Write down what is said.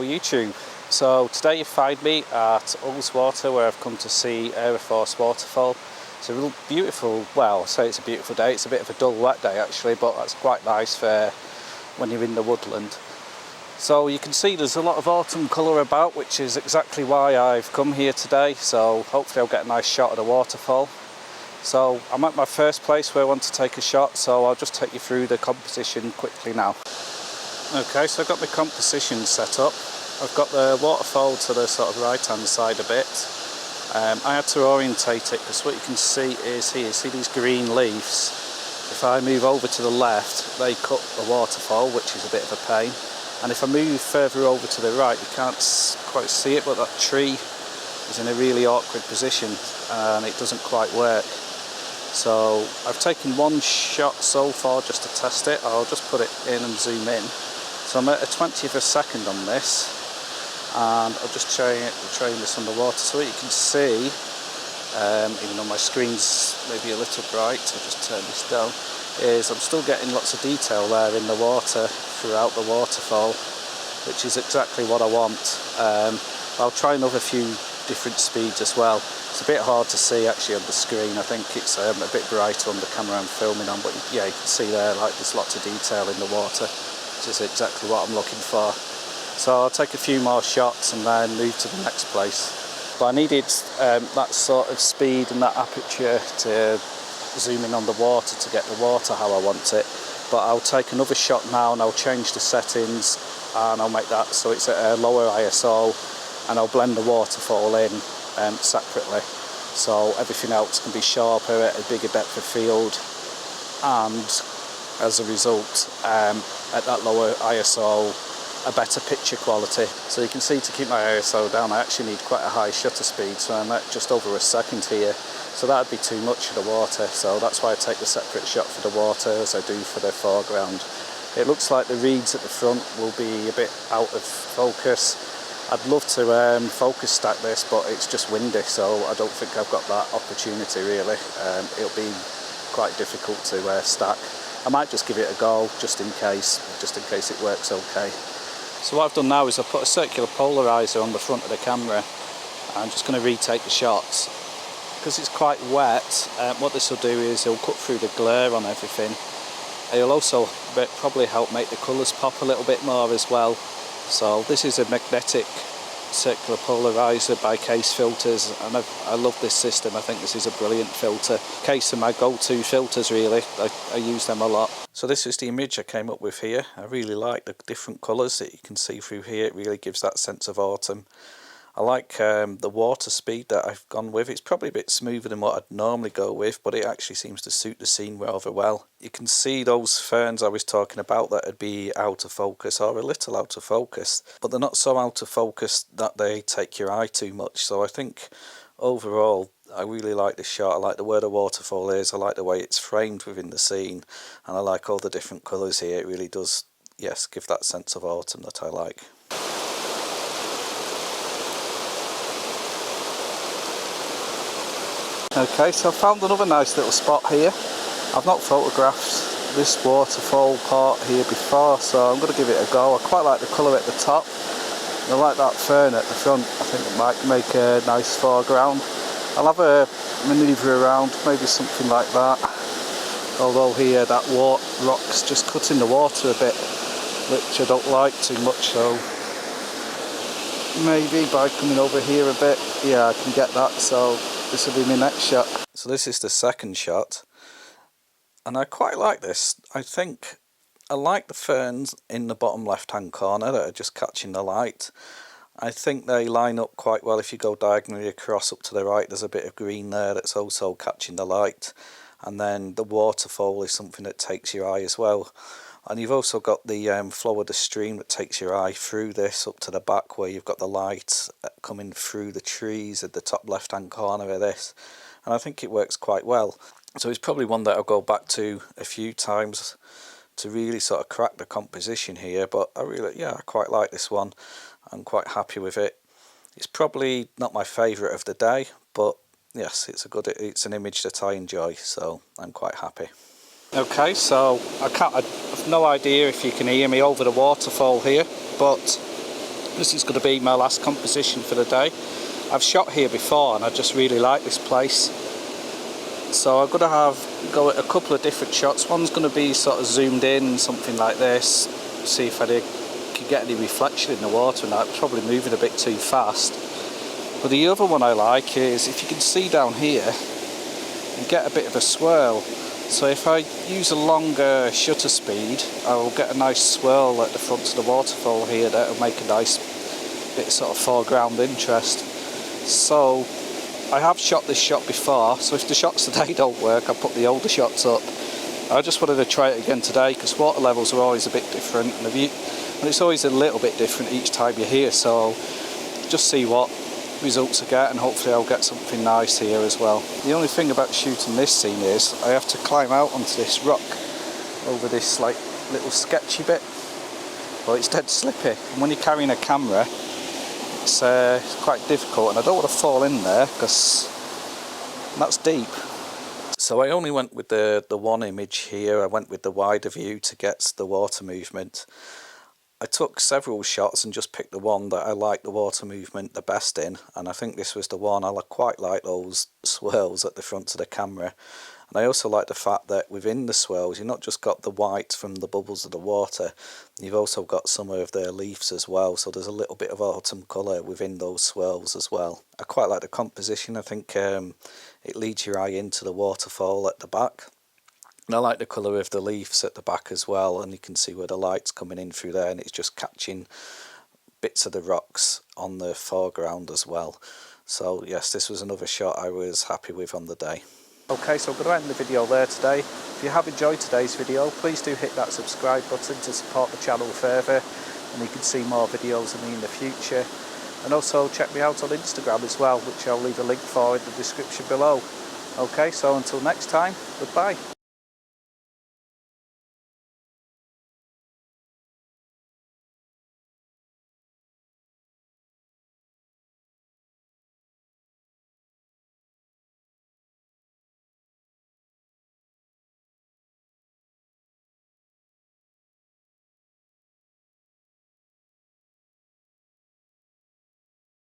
YouTube. So today you find me at Ullswater, where I've come to see Aira Force waterfall. It's a real beautiful, well, I say it's a beautiful day. It's a bit of a dull wet day actually, but that's quite nice for when you're in the woodland. So you can see there's a lot of autumn colour about, which is exactly why I've come here today. So hopefully I'll get a nice shot of the waterfall. So I'm at my first place where I want to take a shot, so I'll just take you through the composition quickly now. Okay, so I've got my composition set up. I've got the waterfall to the sort of right hand side a bit. I had to orientate it because what you can see is here, see these green leaves? If I move over to the left, they cut the waterfall, which is a bit of a pain. And if I move further over to the right, you can't quite see it, but that tree is in a really awkward position and it doesn't quite work. So I've taken one shot so far just to test it. I'll just put it in and zoom in. So I'm at a 20th of a second on this, and I'll just try this underwater. So what you can see, even though my screen's maybe a little bright, I'll just turn this down, is I'm still getting lots of detail there in the water throughout the waterfall, which is exactly what I want. I'll try another few different speeds as well. It's a bit hard to see actually on the screen. I think it's a bit brighter on the camera I'm filming on, but yeah, you can see there, like, there's lots of detail in the water, which is exactly what I'm looking for. So I'll take a few more shots and then move to the next place. But I needed that sort of speed and that aperture to zoom in on the water to get the water how I want it. But I'll take another shot now and I'll change the settings and I'll make that so it's at a lower ISO, and I'll blend the waterfall in separately. So everything else can be sharper at a bigger depth of field, and as a result, at that lower ISO, a better picture quality. So you can see, to keep my ISO down, I actually need quite a high shutter speed, so I'm at just over a second here. So that'd be too much for the water, so that's why I take the separate shot for the water as I do for the foreground. It looks like the reeds at the front will be a bit out of focus. I'd love to focus stack this, but it's just windy, so I don't think I've got that opportunity really. It'll be quite difficult to stack. I might just give it a go just in case it works okay. So what I've done now is I've put a circular polarizer on the front of the camera. I'm just going to retake the shots. Because it's quite wet, what this will do is it'll cut through the glare on everything. It'll also probably help make the colours pop a little bit more as well. So this is a magnetic circular polarizer by Case Filters, and I love this system. I think this is a brilliant filter. Case are my go-to filters really. I use them a lot. So this is the image I came up with here. I really like the different colours that you can see through here. It really gives that sense of autumn. I like the water speed that I've gone with. It's probably a bit smoother than what I'd normally go with, but it actually seems to suit the scene rather well. You can see those ferns I was talking about that would be out of focus, or a little out of focus, but they're not so out of focus that they take your eye too much. So I think overall I really like this shot. I like the way the waterfall is, I like the way it's framed within the scene, and I like all the different colours here. It really does, yes, give that sense of autumn that I like. Okay, so I found another nice little spot here. I've not photographed this waterfall part here before, so I'm going to give it a go. I quite like the colour at the top. I like that fern at the front. I think it might make a nice foreground. I'll have a manoeuvre around, maybe something like that. Although here that rock's just cutting the water a bit, which I don't like too much, so maybe by coming over here a bit, yeah, I can get that. So this will be my next shot. So this is the second shot, and I quite like this. I think I like the ferns in the bottom left hand corner that are just catching the light. I think they line up quite well. If you go diagonally across up to the right, there's a bit of green there that's also catching the light, and then the waterfall is something that takes your eye as well. And you've also got the flow of the stream that takes your eye through this up to the back, where you've got the light coming through the trees at the top left hand corner of this, and I think it works quite well. So it's probably one that I'll go back to a few times to really sort of crack the composition here, but I quite like this one. I'm quite happy with it. It's probably not my favourite of the day, but yes, it's an image that I enjoy, so I'm quite happy. Okay, so I've no idea if you can hear me over the waterfall here, but This is going to be my last composition for the day. I've shot here before and I just really like this place. So I'm going to go at a couple of different shots. One's going to be sort of zoomed in, something like this. See if I can get any reflection in the water, and I'm probably moving a bit too fast. But the other one I like is, if you can see down here, you get a bit of a swirl. So if I use a longer shutter speed, I'll get a nice swirl at the front of the waterfall here that will make a nice bit of sort of foreground interest. So I have shot this shot before, so if the shots today don't work, I'll put the older shots up. I just wanted to try it again today because water levels are always a bit different, and it's always a little bit different each time you're here, so just see what results I get, and hopefully I'll get something nice here as well. The only thing about shooting this scene is I have to climb out onto this rock over this like little sketchy bit, but it's dead slippy, and when you're carrying a camera it's quite difficult, and I don't want to fall in there because that's deep. So I only went with the one image here. I went with the wider view to get the water movement. I took several shots and just picked the one that I liked the water movement the best in, and I think this was the one. I quite like those swirls at the front of the camera, and I also like the fact that within the swirls you've not just got the white from the bubbles of the water, you've also got some of the leaves as well, so there's a little bit of autumn colour within those swirls as well. I quite like the composition. I think it leads your eye into the waterfall at the back. And I like the colour of the leaves at the back as well, and you can see where the light's coming in through there, and it's just catching bits of the rocks on the foreground as well. So yes, this was another shot I was happy with on the day. Okay, so I'm going to end the video there today. If you have enjoyed today's video, please do hit that subscribe button to support the channel further, and you can see more videos of me in the future. And also check me out on Instagram as well, which I'll leave a link for in the description below. Okay, so until next time, goodbye.